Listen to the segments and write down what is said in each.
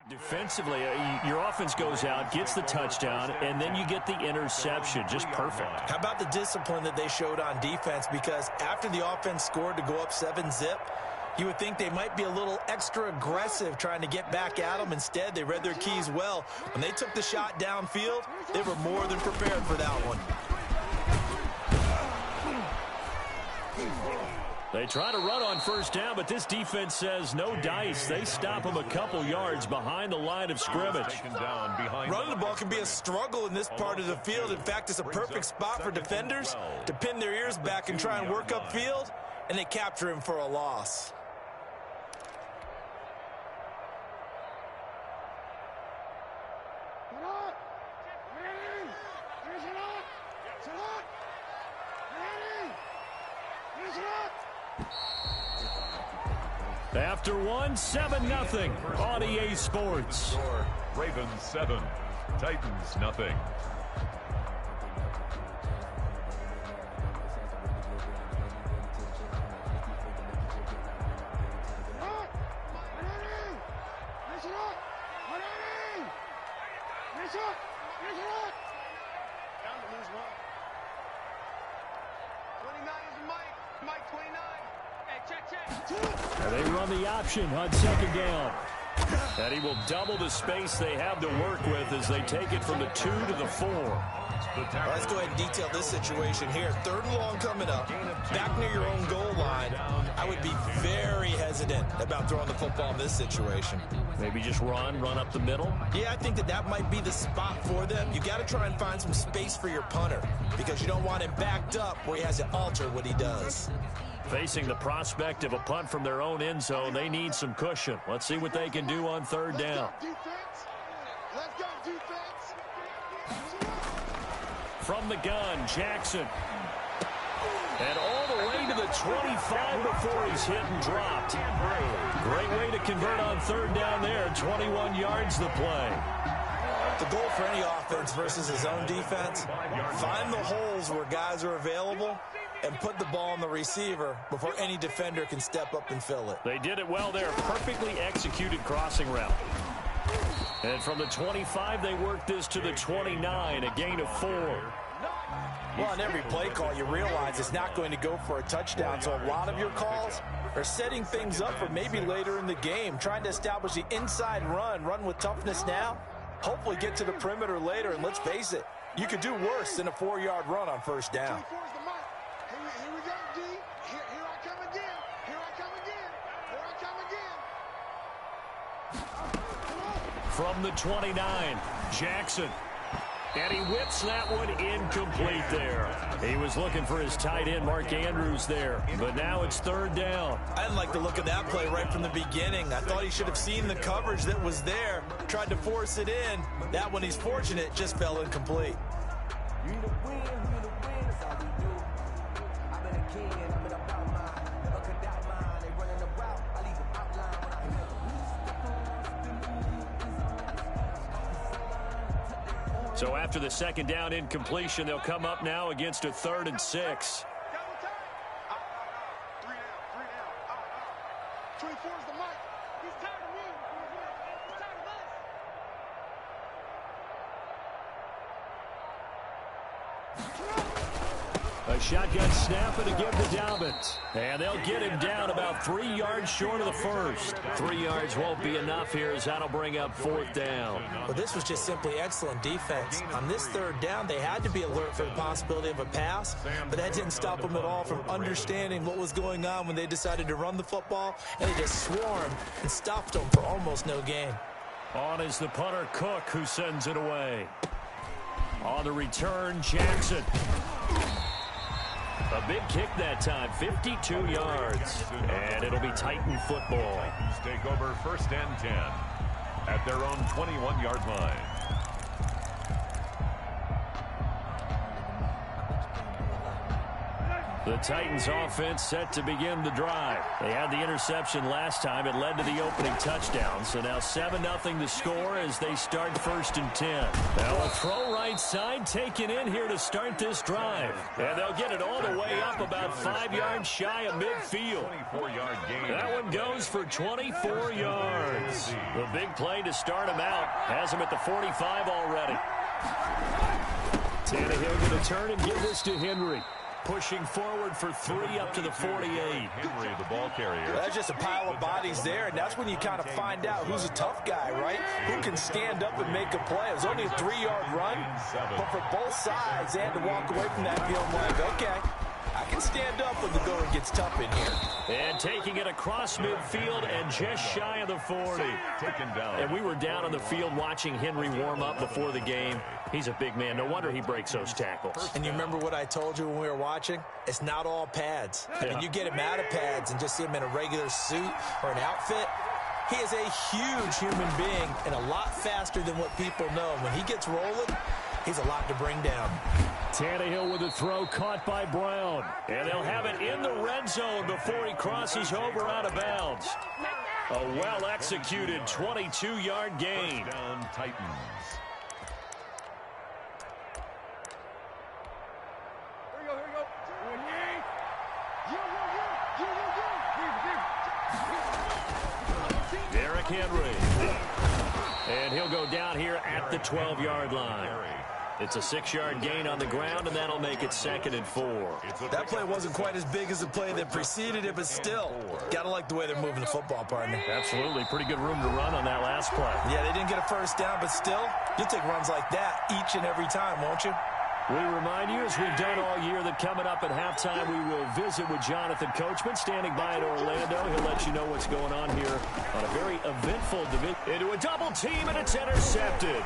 Defensively, your offense goes out, gets the touchdown, and then you get the interception. Just perfect. How about the discipline that they showed on defense? Because after the offense scored to go up 7-zip, you would think they might be a little extra aggressive trying to get back at them. Instead, they read their keys well. When they took the shot downfield, they were more than prepared for that one. They try to run on first down, but this defense says no dice. They stop them a couple yards behind the line of scrimmage. Running the ball can be a struggle in this part of the field. In fact, it's a perfect spot for defenders to pin their ears back and try and work upfield, and they capture him for a loss. After one, 7-0 on EA Sports. Ravens 7, Titans nothing. And they run the option on second down. And he will double the space they have to work with as they take it from the 2 to the 4. Let's go ahead and detail this situation here. 3rd and long coming up, back near your own goal line. I would be very hesitant about throwing the football in this situation. Maybe just run up the middle? Yeah, I think that might be the spot for them. You got to try and find some space for your punter because you don't want him backed up where he has to alter what he does. Facing the prospect of a punt from their own end zone, they need some cushion. Let's see what they can do on 3rd down. Let's go, defense. From the gun, Jackson. And all the way to the 25 before he's hit and dropped. Great way to convert on 3rd down there. 21 yards the play. The goal for any offense versus his own defense, find the holes where guys are available and put the ball on the receiver before any defender can step up and fill it. They did it well there. Perfectly executed crossing route. And from the 25, they worked this to the 29, a gain of 4. Well, on every play call, you realize it's not going to go for a touchdown, so a lot of your calls are setting things up for maybe later in the game, trying to establish the inside run with toughness now, hopefully get to the perimeter later, and let's face it, you could do worse than a 4-yard run on first down. Here we go, D. Here I come again. Here I come again. From the 29, Jackson. And he whips that one incomplete there. He was looking for his tight end, Mark Andrews, there. But now it's 3rd down. I didn't like the look of that play right from the beginning. I thought he should have seen the coverage that was there, tried to force it in. That one, he's fortunate, just fell incomplete. So after the 2nd down incompletion, they'll come up now against a 3rd and 6. 24's the mic. He's tired of me. He's tired of us. A shotgun snap and a give to Dobbins. And they'll get him down about 3 yards short of the first. 3 yards won't be enough here as that'll bring up 4th down. Well, this was just simply excellent defense. On this 3rd down, they had to be alert for the possibility of a pass, but that didn't stop them at all from understanding what was going on when they decided to run the football, and they just swarmed and stopped them for almost no gain. On is the punter, Cook, who sends it away. On the return, Jackson. A big kick that time, 52 yards. And it'll be Titan football. Titans take over 1st and 10 at their own 21-yard line. The Titans offense set to begin the drive. They had the interception last time. It led to the opening touchdown. So now 7-0 to score as they start 1st and 10. Now a throw right side taken in here to start this drive. And they'll get it all the way up about 5 yards shy of midfield. 24-yard gain. That one goes for 24 yards. The big play to start him out. Has him at the 45 already. Tannehill going to turn and give this to Henry. Pushing forward for 3 up to the 48. Henry, the ball carrier. That's just a pile of bodies there, and that's when you kind of find out who's a tough guy, right? Who can stand up and make a play. It was only a 3-yard run, but for both sides, they had to walk away from that feeling like, okay, I can stand up when the going gets tough in here. And taking it across midfield and just shy of the 40. Taken down. And we were down on the field watching Henry warm up before the game. He's a big man. No wonder he breaks those tackles. And you remember what I told you when we were watching? It's not all pads. I mean, you get him out of pads and just see him in a regular suit or an outfit. He is a huge human being and a lot faster than what people know. When he gets rolling, he's a lot to bring down. Tannehill with a throw caught by Brown. And they'll have it in the red zone before he crosses over out of bounds. A well-executed 22-yard gain. First down, Titans. Derrick Henry. And he'll go down here at the 12-yard line. It's a 6-yard gain on the ground, and that'll make it 2nd and 4. That play wasn't quite as big as the play that preceded it, but still, gotta like the way they're moving the football, partner. Absolutely. Pretty good room to run on that last play. Yeah, they didn't get a first down, but still, you'll take runs like that each and every time, won't you? We remind you, as we've done all year, that coming up at halftime, we will visit with Jonathan Coachman, standing by in Orlando. He'll let you know what's going on here on a very eventful division. Into a double team, and it's intercepted.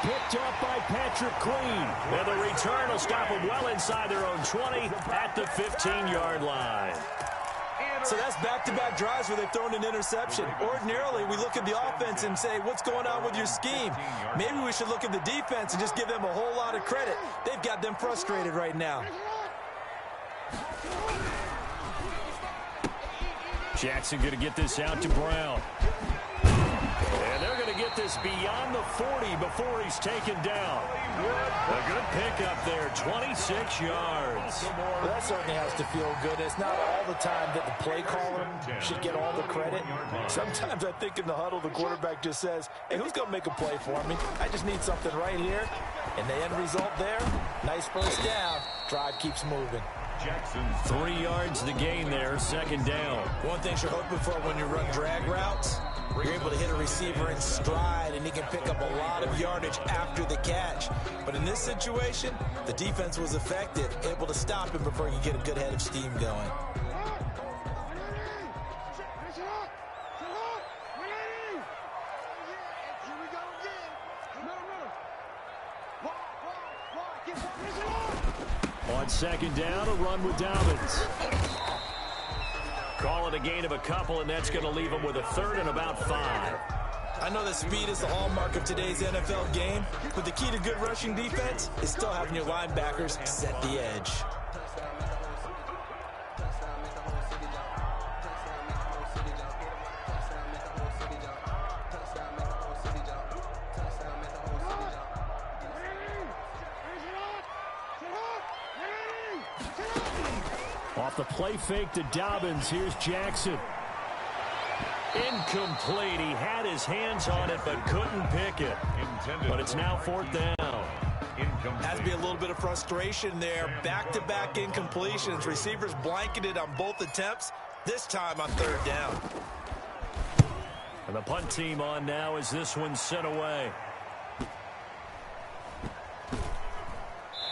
Picked up by Patrick Queen. And the return will stop them well inside their own 20 at the 15-yard line. So that's back-to-back drives where they've thrown an interception. Ordinarily, we look at the offense and say, what's going on with your scheme? Maybe we should look at the defense and just give them a whole lot of credit. They've got them frustrated right now. Jackson going to get this out to Brown. And they're going to get this beyond the 40 before he's taken down. A good pickup there, 26 yards. Well, that certainly has to feel good. It's not all the time that the play caller should get all the credit. Sometimes I think in the huddle, the quarterback just says, hey, who's going to make a play for me? I just need something right here. And the end result there, nice first down. Drive keeps moving. Jackson. 3 yards the gain there, 2nd down. One thing you're hoping for when you run drag routes, you're able to hit a receiver in stride, and he can pick up a lot of yardage after the catch. But in this situation, the defense was effective, able to stop him before he could get a good head of steam going. On 2nd down, a run with Dobbins. Call it a gain of a couple, and that's going to leave him with a 3rd and about 5. I know that speed is the hallmark of today's NFL game, but the key to good rushing defense is still having your linebackers set the edge. Off the play fake to Dobbins, here's Jackson. Incomplete. He had his hands on it but couldn't pick it. But it's now 4th down. Has to be a little bit of frustration there. Back-to-back incompletions. Receivers blanketed on both attempts, this time on 3rd down. And the punt team on now as this one's sent away.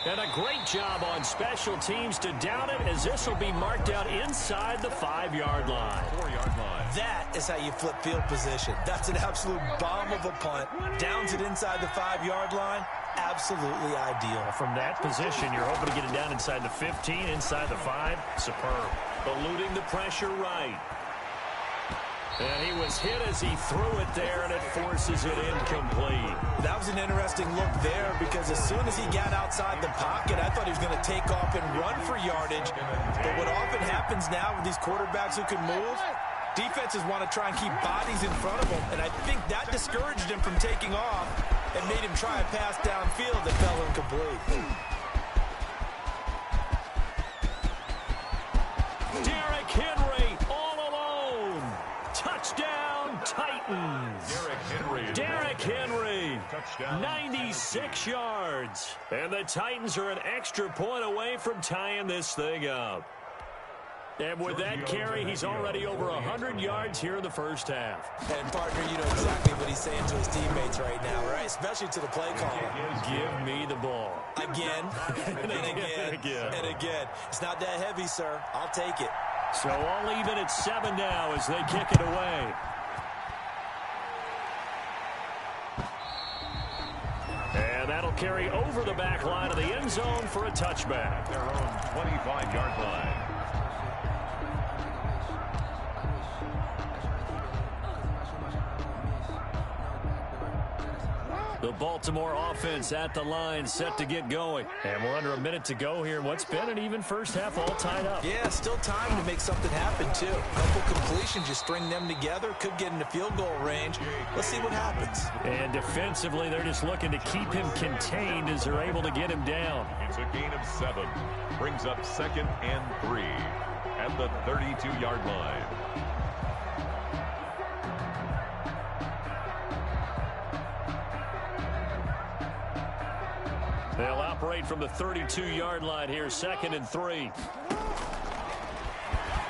And a great job on special teams to down it, as this will be marked out inside the 5-yard line. 4-yard line. That is how you flip field position. That's an absolute bomb of a punt. Downs it inside the 5-yard line. Absolutely ideal. From that position, you're hoping to get it down inside the 15, inside the 5. Superb. Eluding the pressure right. And he was hit as he threw it there, and it forces it incomplete. That was an interesting look there because as soon as he got outside the pocket, I thought he was going to take off and run for yardage. But what often happens now with these quarterbacks who can move, defenses want to try and keep bodies in front of them, and I think that discouraged him from taking off and made him try a pass downfield that fell incomplete. Derrick Henry all alone. Touchdown, Titans. Derrick Henry, Touchdown. 96 yards. And the Titans are an extra point away from tying this thing up. And with that carry, he's already over 100 yards here in the first half. And, partner, you know exactly what he's saying to his teammates right now, right? Especially to the play caller. Give me the ball. Again, and again, and again. It's not that heavy, sir. I'll take it. So all even at 7 now as they kick it away. And that'll carry over the back line of the end zone for a touchback. Their own 25-yard line. The Baltimore offense at the line, set to get going. And we're under a minute to go here. What's been an even first half, all tied up. Yeah, still time to make something happen, too. A couple completions, you string them together, could get into field goal range. Let's see what happens. And defensively, they're just looking to keep him contained as they're able to get him down. It's a gain of 7. Brings up 2nd and 3 at the 32-yard line. They'll operate from the 32-yard line here, 2nd and 3.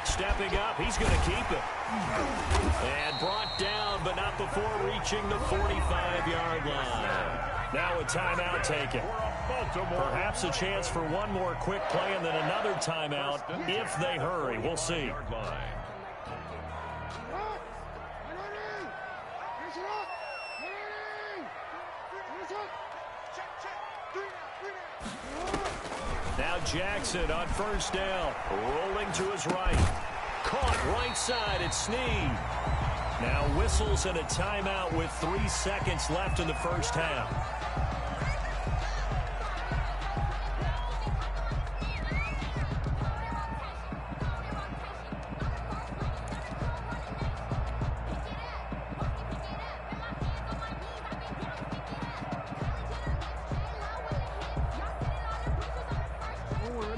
Stepping up, he's going to keep it. And brought down, but not before reaching the 45-yard line. Now a timeout taken. Perhaps a chance for one more quick play and then another timeout if they hurry. We'll see. Now Jackson on first down, rolling to his right. Caught right side, it's Snead. Now whistles and a timeout with 3 seconds left in the first half.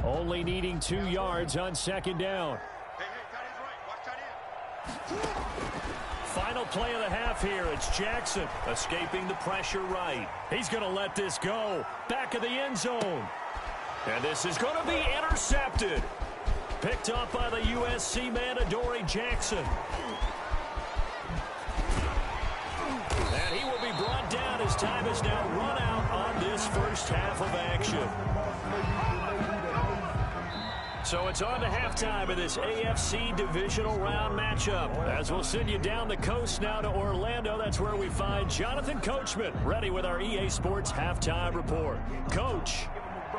Only needing 2 yards on second down. Final play of the half here. It's Jackson escaping the pressure right. He's going to let this go. Back of the end zone. And this is going to be intercepted. Picked up by the USC man, Adoree Jackson. And he will be brought down as time is now run out on this first half of action. So it's on to halftime of this AFC divisional round matchup. As we'll send you down the coast now to Orlando, that's where we find Jonathan Coachman ready with our EA Sports halftime report. Coach.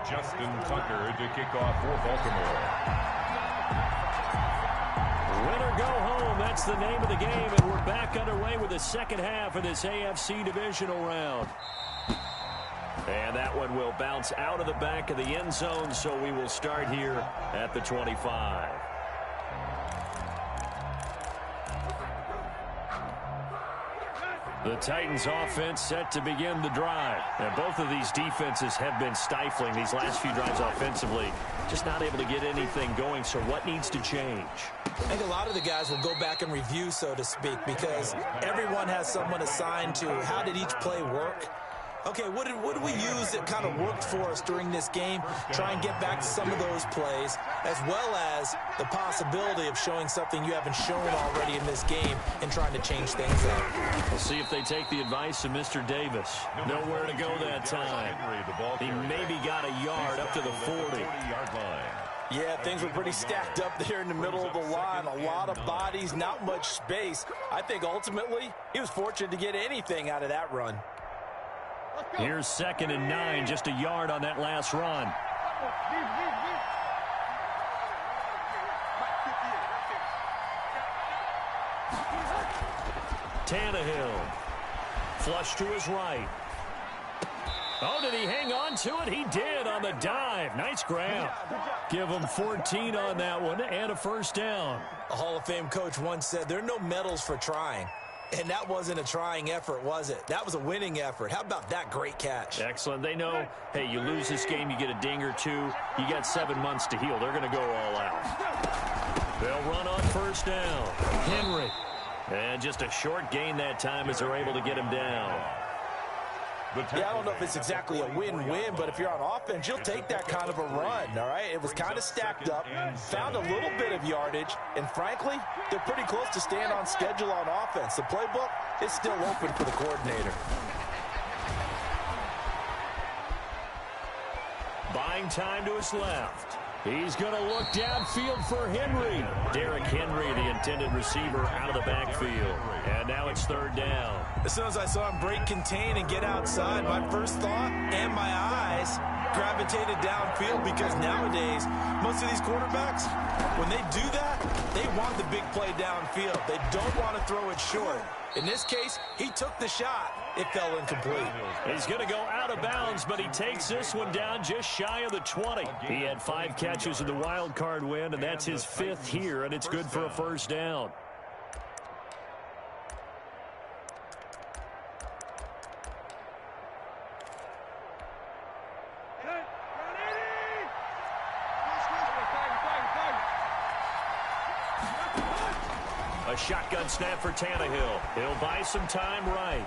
Justin Tucker to kick off for Baltimore. Win or go home, that's the name of the game, and we're back underway with the second half of this AFC divisional round. And that one will bounce out of the back of the end zone, so we will start here at the 25. The Titans offense set to begin the drive. And both of these defenses have been stifling these last few drives offensively. Just not able to get anything going, so what needs to change? I think a lot of the guys will go back and review, so to speak, because everyone has someone assigned to how did each play work. Okay, what did we use that kind of worked for us during this game? Try and get back to some of those plays, as well as the possibility of showing something you haven't shown already in this game and trying to change things up. We'll see if they take the advice of Mr. Davis. Nowhere to go that time. He maybe got a yard up to the 40-yard line. Yeah, things were pretty stacked up there in the middle of the line. A lot of bodies, not much space. I think ultimately he was fortunate to get anything out of that run. Here's 2nd and 9, just a yard on that last run. Tannehill. Flush to his right. Oh, did he hang on to it? He did on the dive. Nice grab. Give him 14 on that one and a first down. A Hall of Fame coach once said there are no medals for trying. And that wasn't a trying effort, was it? That was a winning effort. How about that great catch? Excellent. They know, hey, you lose this game, you get a ding or two. You got 7 months to heal. They're going to go all out. They'll run on first down. Henry. And just a short gain that time as they're able to get him down. Yeah, I don't know if it's exactly a win-win, but if you're on offense, you'll take that kind of a run, all right? It was kind of stacked up, found a little bit of yardage, and frankly, they're pretty close to staying on schedule on offense. The playbook is still open for the coordinator. Buying time to his left. He's going to look downfield for Henry. Derrick Henry, the intended receiver, out of the backfield. And now it's third down. As soon as I saw him break contain and get outside, my first thought and my eyes gravitated downfield, because nowadays, most of these quarterbacks, when they do that, they want the big play downfield. They don't want to throw it short. In this case, he took the shot. It fell incomplete. He's going to go out of bounds, but he takes this one down just shy of the 20. He had 5 catches in the wild card win, and that's his 5th here, and it's good for a first down. A shotgun snap for Tannehill. He'll buy some time right.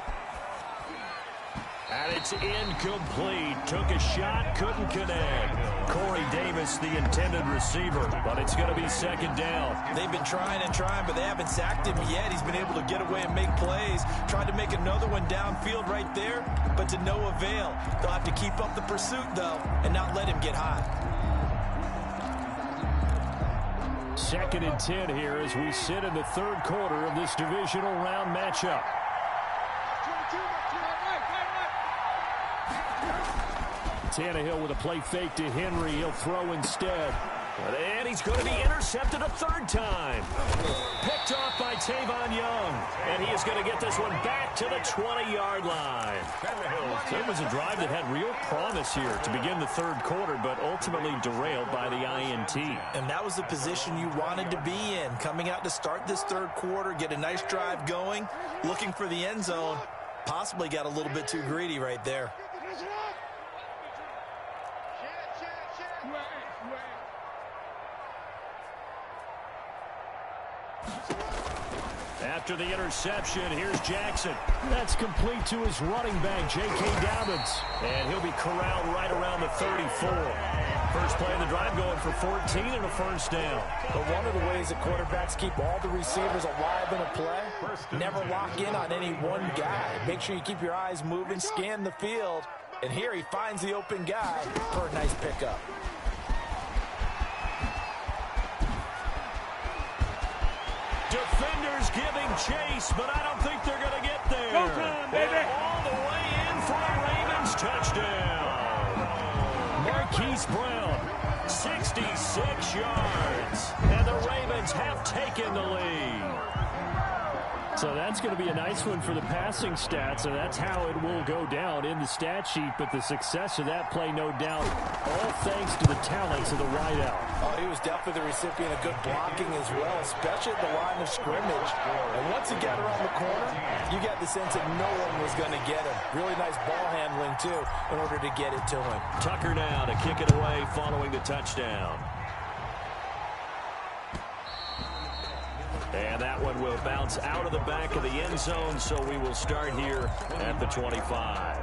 And it's incomplete. Took a shot, couldn't connect. Corey Davis, the intended receiver, but it's going to be second down. They've been trying and trying, but they haven't sacked him yet. He's been able to get away and make plays. Tried to make another one downfield right there, but to no avail. They'll have to keep up the pursuit, though, and not let him get hot. Second and 10 here as we sit in the third quarter of this divisional round matchup. Tannehill with a play fake to Henry. He'll throw instead. And he's going to be intercepted a third time. Picked off by Tavon Young. And he is going to get this one back to the 20-yard line. It was a drive that had real promise here to begin the third quarter, but ultimately derailed by the INT. And that was the position you wanted to be in. Coming out to start this third quarter, get a nice drive going, looking for the end zone. Possibly got a little bit too greedy right there. After the interception, here's Jackson. That's complete to his running back, J.K. Dobbins. And he'll be corralled right around the 34. First play of the drive going for 14 and a first down. But one of the ways that quarterbacks keep all the receivers alive in a play, never lock in on any one guy. Make sure you keep your eyes moving, scan the field. And here he finds the open guy for a nice pickup. Defenders giving chase, but I don't think they're going to get there. Go time, baby. All the way in for a Ravens touchdown. Marquise Brown, 66 yards. And the Ravens have taken the lead. So that's going to be a nice one for the passing stats, and that's how it will go down in the stat sheet. But the success of that play, no doubt, all thanks to the talents of the wideout. Oh, he was definitely the recipient of good blocking as well, especially at the line of scrimmage. And once he got around the corner, you got the sense that no one was going to get him. Really nice ball handling, too, in order to get it to him. Tucker now to kick it away following the touchdown. And that one will bounce out of the back of the end zone, so we will start here at the 25.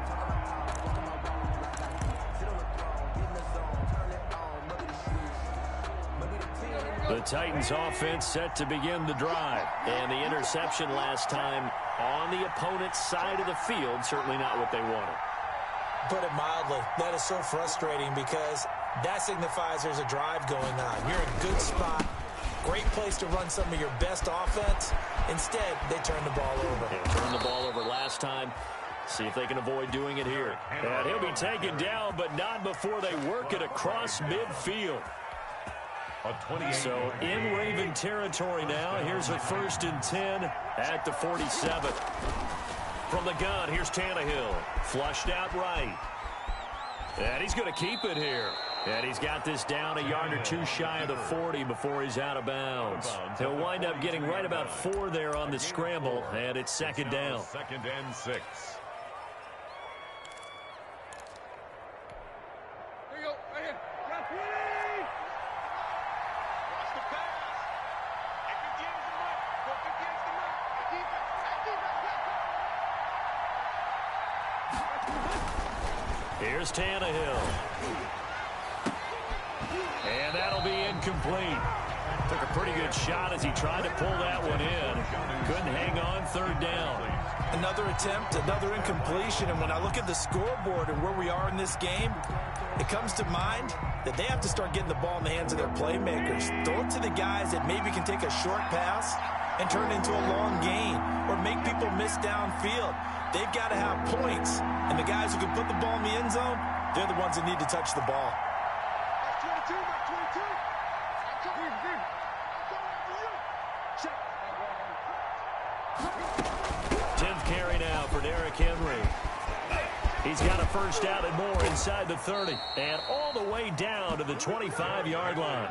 The Titans offense set to begin the drive. And the interception last time on the opponent's side of the field, certainly not what they wanted. Put it mildly, that is so frustrating because that signifies there's a drive going on. You're in a good spot. Great place to run some of your best offense. Instead, they turn the ball over. They turned the ball over last time. See if they can avoid doing it here. And he'll be taken down, but not before they work it across midfield. A 28. So in Raven territory now. Here's a 1st and 10 at the 47. From the gun, here's Tannehill. Flushed out right. And he's going to keep it here. And he's got this down a yard or two shy of the 40 before he's out of bounds. He'll wind up getting right about 4 there on the scramble, and it's 2nd down. 2nd and 6. Here you go, right here. Watch the pass. Hey, confuse the mic. Don't confuse the mic. Hey, defense. Here's Tannehill. And that'll be incomplete. Took a pretty good shot as he tried to pull that one in. Couldn't hang on 3rd down. Another attempt, another incompletion, and when I look at the scoreboard and where we are in this game, it comes to mind that they have to start getting the ball in the hands of their playmakers. Throw it to the guys that maybe can take a short pass and turn it into a long gain or make people miss downfield. They've got to have points, and the guys who can put the ball in the end zone, they're the ones that need to touch the ball. That's 22, that's 22. I'm coming after you. Check. 10th carry now for Derrick Henry. He's got a 1st down and more inside the 30. And all the way down to the 25-yard line.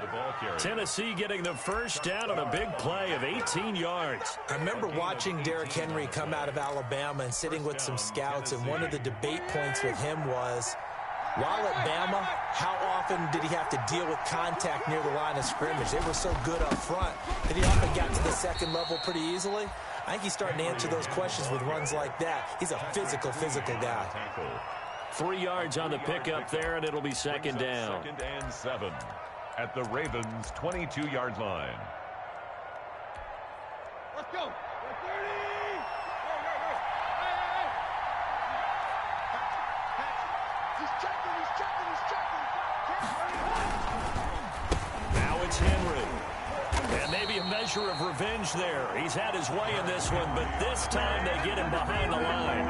Tennessee getting the 1st down on a big play of 18 yards. I remember watching Derrick Henry come out of Alabama and sitting with some scouts, and one of the debate points with him was, while at Bama, how often did he have to deal with contact near the line of scrimmage? They were so good up front that he often got to the 2nd level pretty easily. I think he's starting to answer those questions with runs like that. He's a physical guy. 3 yards on the pickup there, and it'll be 2nd down. 2nd and 7 at the Ravens' 22-yard line. Let's go. 30. He's checking. Now it's Henry. And maybe a measure of revenge there. He's had his way in this one, but this time they get him behind the line.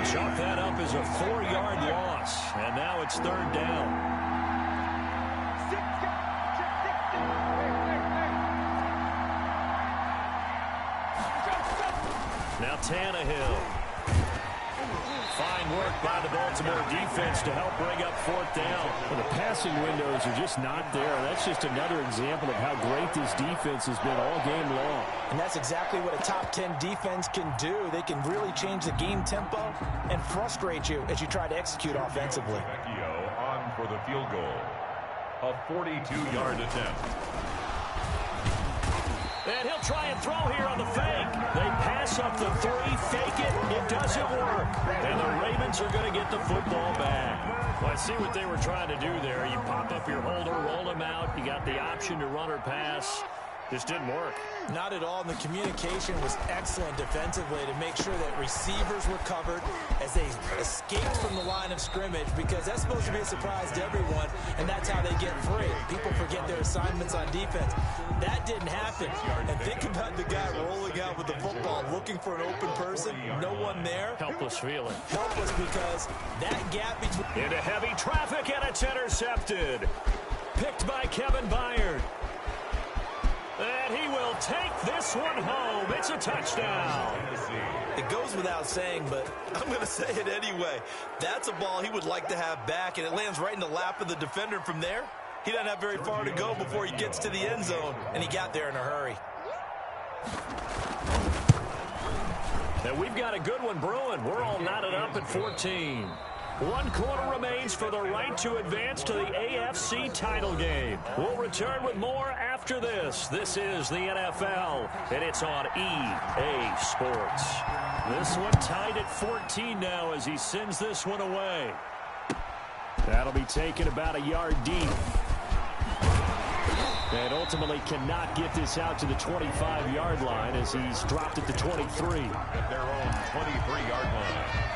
Chalk that up as a 4-yard loss. And now it's 3rd down. Now Tannehill. Fine work by the Baltimore defense to help bring up 4th down. Well, the passing windows are just not there. That's just another example of how great this defense has been all game long. And that's exactly what a top 10 defense can do. They can really change the game tempo and frustrate you as you try to execute offensively. Vecchio on for the field goal. A 42-yard attempt. And he'll try and throw here on the fake. They pass up the 3, fake it. It doesn't work. And the Ravens are going to get the football back. Well, I see what they were trying to do there. You pop up your holder, roll him out. You got the option to run or pass. Just didn't work. Not at all, and the communication was excellent defensively to make sure that receivers were covered as they escaped from the line of scrimmage, because that's supposed to be a surprise to everyone, and that's how they get free. People forget their assignments on defense. That didn't happen. And think about the guy rolling out with the football, looking for an open person, no one there. Helpless feeling. Helpless because that gap between... Into heavy traffic, and it's intercepted. Picked by Kevin Byard. And he will take this one home. It's a touchdown. It goes without saying, but I'm going to say it anyway. That's a ball he would like to have back, and it lands right in the lap of the defender. From there, he doesn't have very far to go before he gets to the end zone, and he got there in a hurry. And we've got a good one brewing. We're all knotted up at 14. 1 quarter remains for the right to advance to the AFC title game. We'll return with more after this. This is the NFL, and it's on EA Sports. This one tied at 14 now as he sends this one away. That'll be taken about a yard deep. And ultimately cannot get this out to the 25-yard line as he's dropped at the 23. At their own 23-yard line.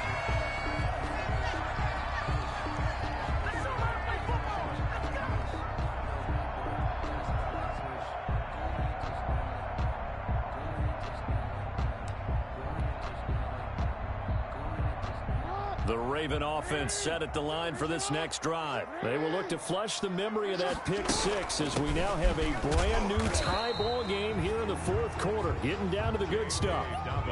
The Raven offense set at the line for this next drive. They will look to flush the memory of that pick six as we now have a brand new tie ball game here in the fourth quarter. Getting down to the good stuff.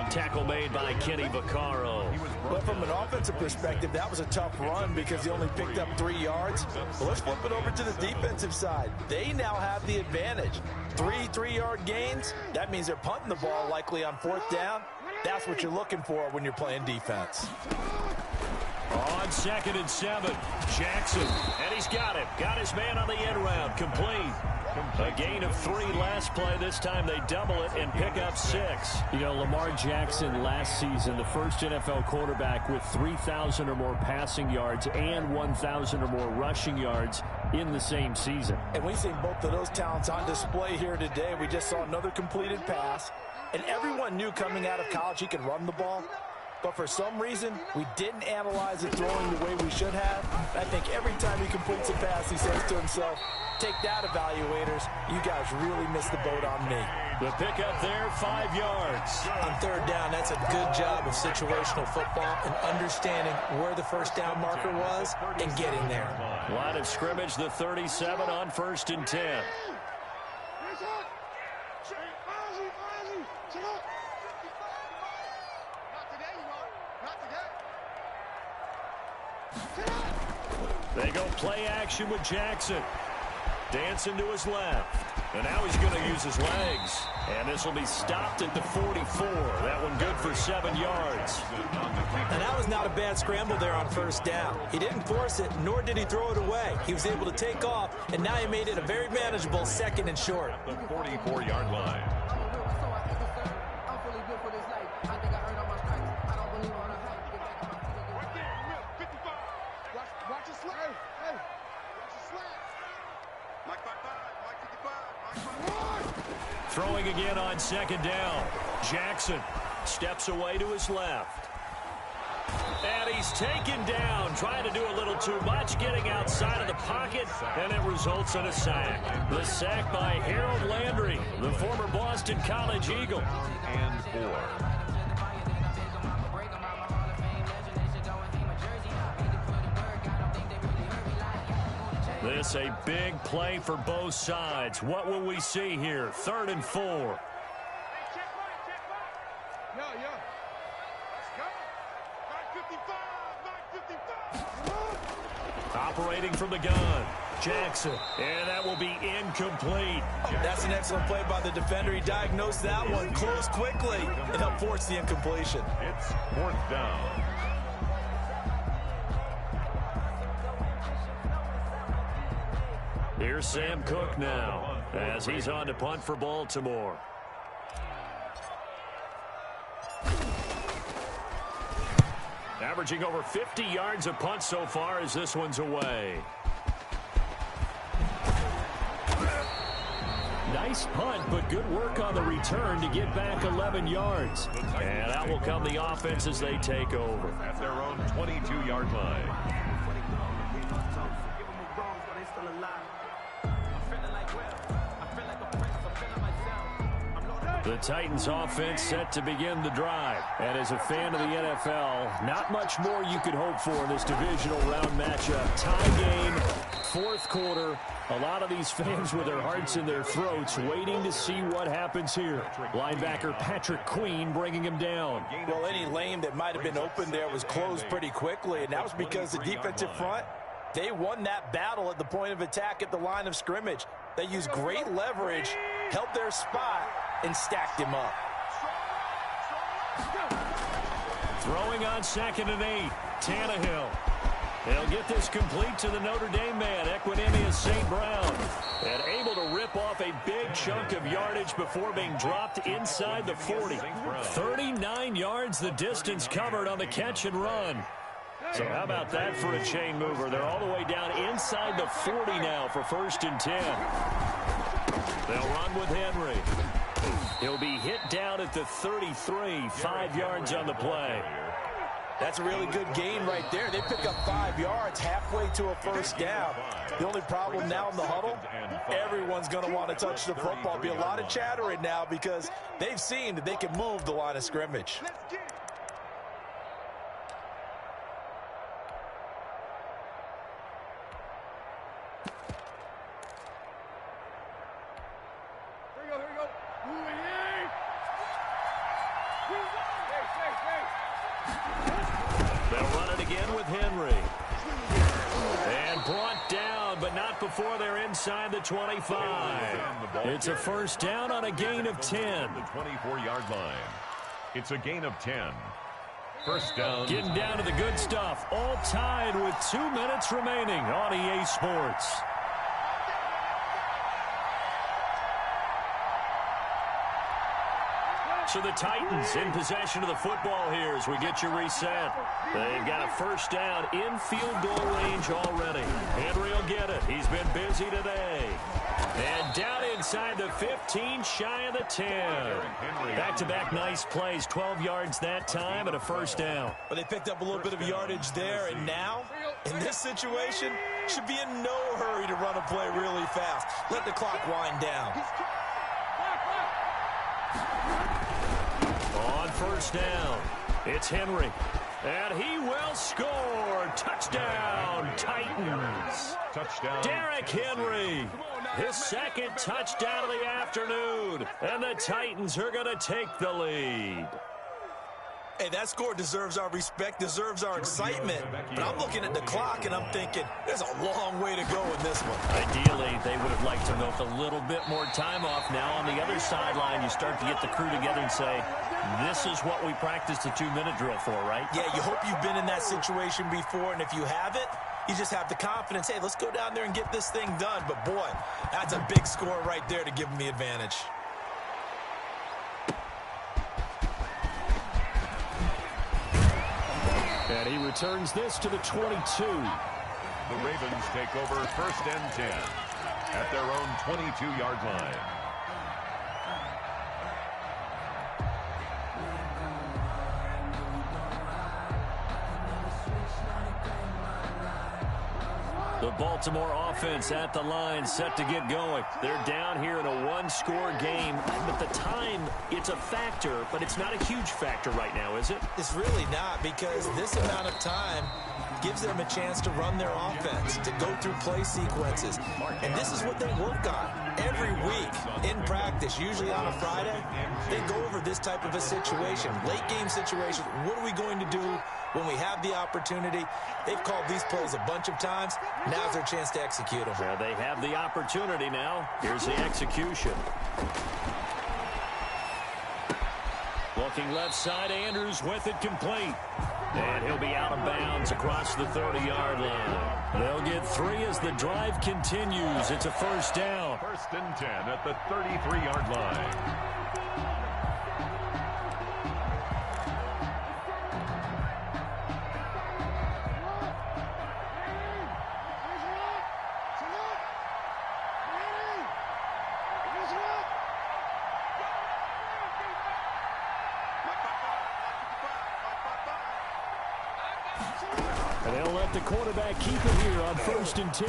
Tackle made by Kenny Vaccaro. Well, from an offensive perspective, that was a tough run because he only picked up 3 yards. But let's flip it over to the defensive side. They now have the advantage. 3-3-yard gains. That means they're punting the ball likely on 4th down. That's what you're looking for when you're playing defense. On 2nd and 7, Jackson, and he's got him. Got his man on the end round, complete. A gain of 3 last play. This time they double it and pick up 6. You know, Lamar Jackson last season, the first NFL quarterback with 3,000 or more passing yards and 1,000 or more rushing yards in the same season. And we've seen both of those talents on display here today. We just saw another completed pass. And everyone knew coming out of college he could run the ball. But for some reason, we didn't analyze it throwing the way we should have. I think every time he completes a pass, he says to himself, take that, evaluators. You guys really missed the boat on me. The pickup there, 5 yards. On 3rd down, that's a good job of situational football and understanding where the first down marker was and getting there. Line of scrimmage, the 37 on 1st and 10. They go play action with Jackson. Dancing to his left. And now he's going to use his legs. And this will be stopped at the 44. That one good for 7 yards. And that was not a bad scramble there on 1st down. He didn't force it, nor did he throw it away. He was able to take off, and now he made it a very manageable 2nd and short. The 44-yard line. Throwing again on 2nd down. Jackson steps away to his left. And he's taken down, trying to do a little too much, getting outside of the pocket, and it results in a sack. The sack by Harold Landry, the former Boston College Eagle. And 4. This a big play for both sides. What will we see here? 3rd and 4. Operating from the gun. Jackson. And that will be incomplete. That's an excellent play by the defender. He diagnosed that one, closed quickly, and helped force the incompletion. It's 4th down. Here's Sam Cook now as he's on to punt for Baltimore. Averaging over 50 yards a punt so far as this one's away. Nice punt, but good work on the return to get back 11 yards. And out will come the offense as they take over. At their own 22-yard line. The Titans offense set to begin the drive. And as a fan of the NFL, not much more you could hope for in this divisional round matchup. Tie game, 4th quarter. A lot of these fans with their hearts in their throats waiting to see what happens here. Linebacker Patrick Queen bringing him down. Well, any lane that might have been open there was closed pretty quickly, and that was because the defensive front, they won that battle at the point of attack at the line of scrimmage. They used great leverage, held their spot, and stacked him up. Throwing on 2nd and 8, Tannehill. They'll get this complete to the Notre Dame man, Equanimeous St. Brown. And able to rip off a big chunk of yardage before being dropped inside the 40. 39 yards the distance covered on the catch and run. So how about that for a chain mover? They're all the way down inside the 40 now for 1st and 10. They'll run with Henry. He'll be hit down at the 33, 5 yards on the play. That's a really good gain right there. They pick up 5 yards halfway to a 1st down. The only problem now in the huddle, everyone's going to want to touch the football. Be a lot of chattering now because they've seen that they can move the line of scrimmage. They'll run it again with Henry. And brought down, but not before they're inside the 25. It's a first down on a gain of 10. The 24-yard line. It's a gain of 10. First down. Getting down to the good stuff. All tied with 2 minutes remaining on EA Sports. So the Titans in possession of the football here as we get you reset. They've got a first down in field goal range already. Henry will get it. He's been busy today. And down inside the 15, shy of the 10. Back-to-back nice plays, 12 yards that time and a first down. But they picked up a little bit of yardage there, and now, in this situation, should be in no hurry to run a play really fast. Let the clock wind down. On first down, it's Henry. And he will score. Touchdown, Titans. Touchdown. Derrick Henry. His second touchdown of the afternoon. And the Titans are going to take the lead. Hey, that score deserves our respect, deserves our excitement. But I'm looking at the clock, and I'm thinking, there's a long way to go in this one. Ideally, they would have liked to milk a little bit more time off. Now, on the other sideline, you start to get the crew together and say, this is what we practiced the 2-minute drill for, right? Yeah, you hope you've been in that situation before, and if you haven't, you just have the confidence, hey, let's go down there and get this thing done. But, boy, that's a big score right there to give them the advantage. And he returns this to the 22. The Ravens take over first and 10 at their own 22-yard line. The Baltimore offense at the line, set to get going. They're down here in a one-score game. But the time, it's a factor, but it's not a huge factor right now, is it? It's really not, because this amount of time gives them a chance to run their offense, to go through play sequences. And this is what they work on every week in practice, usually on a Friday. They go over this type of a situation, late game situation. What are we going to do when we have the opportunity? They've called these plays a bunch of times. Now's their chance to execute them. Well, they have the opportunity now. Here's the execution. Looking left side, Andrews with it complete. And he'll be out of bounds across the 30-yard line. They'll get 3 as the drive continues. It's a first down. First and 10 at the 33-yard line. And they'll let the quarterback keep it here on first and 10.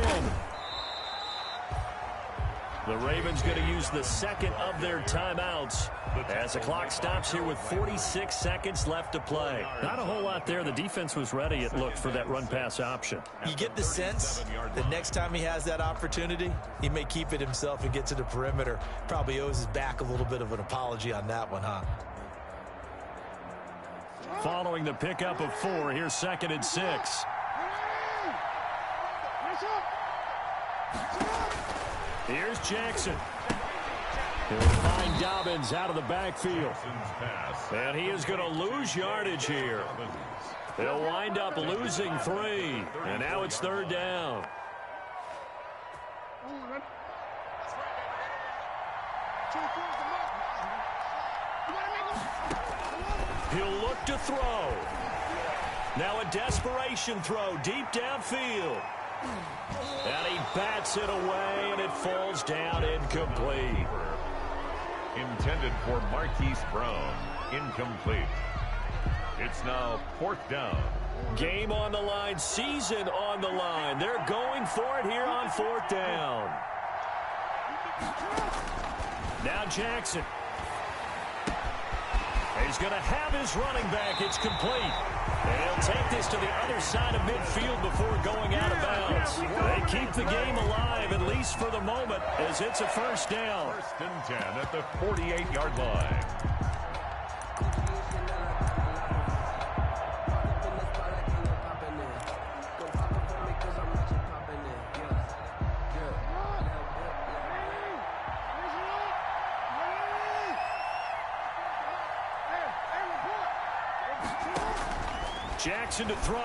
The Ravens going to use the second of their timeouts as the clock stops here with 46 seconds left to play. Not a whole lot there. The defense was ready, it looked, for that run-pass option. You get the sense that next time he has that opportunity, he may keep it himself and get to the perimeter. Probably owes his back a little bit of an apology on that one, huh? Following the pickup of 4, here's second and 6. Here's Jackson. He'll find Dobbins out of the backfield. And he is going to lose yardage here. They'll wind up losing 3. And now it's third down. He'll look to throw. Now a desperation throw deep downfield. And he bats it away, and it falls down incomplete. Intended for Marquise Brown. Incomplete. It's now fourth down. Game on the line, season on the line. They're going for it here on fourth down. Now Jackson. He's going to have his running back. It's complete. And he'll take this to the other side of midfield before going out of bounds. They keep the game alive, at least for the moment, as it's a first down. 1st and 10 at the 48-yard line. Jackson to throw.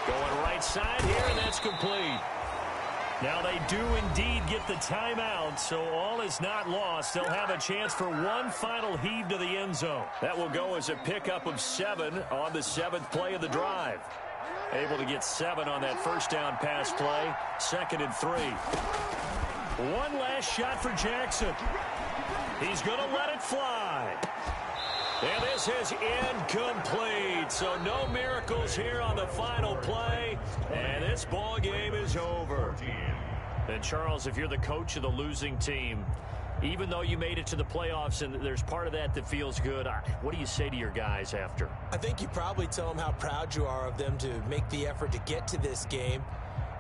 Going right side here, and that's complete. Now they do indeed get the timeout, so all is not lost. They'll have a chance for one final heave to the end zone. That will go as a pickup of 7 on the 7th play of the drive. Able to get 7 on that first down pass play. 2nd and 3. One last shot for Jackson. He's going to let it fly. And this is incomplete, so no miracles here on the final play, and this ball game is over. And Charles, if you're the coach of the losing team, even though you made it to the playoffs and there's part of that that feels good, what do you say to your guys after? I think you probably tell them how proud you are of them to make the effort to get to this game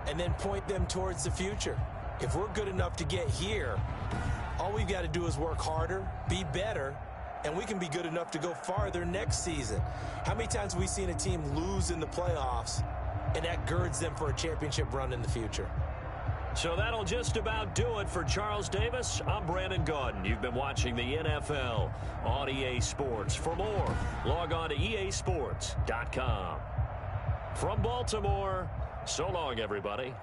and then point them towards the future. If we're good enough to get here, all we've got to do is work harder, be better, and we can be good enough to go farther next season. How many times have we seen a team lose in the playoffs, and that girds them for a championship run in the future? So that'll just about do it for Charles Davis. I'm Brandon Gaudin. You've been watching the NFL on EA Sports. For more, log on to easports.com. From Baltimore, so long, everybody.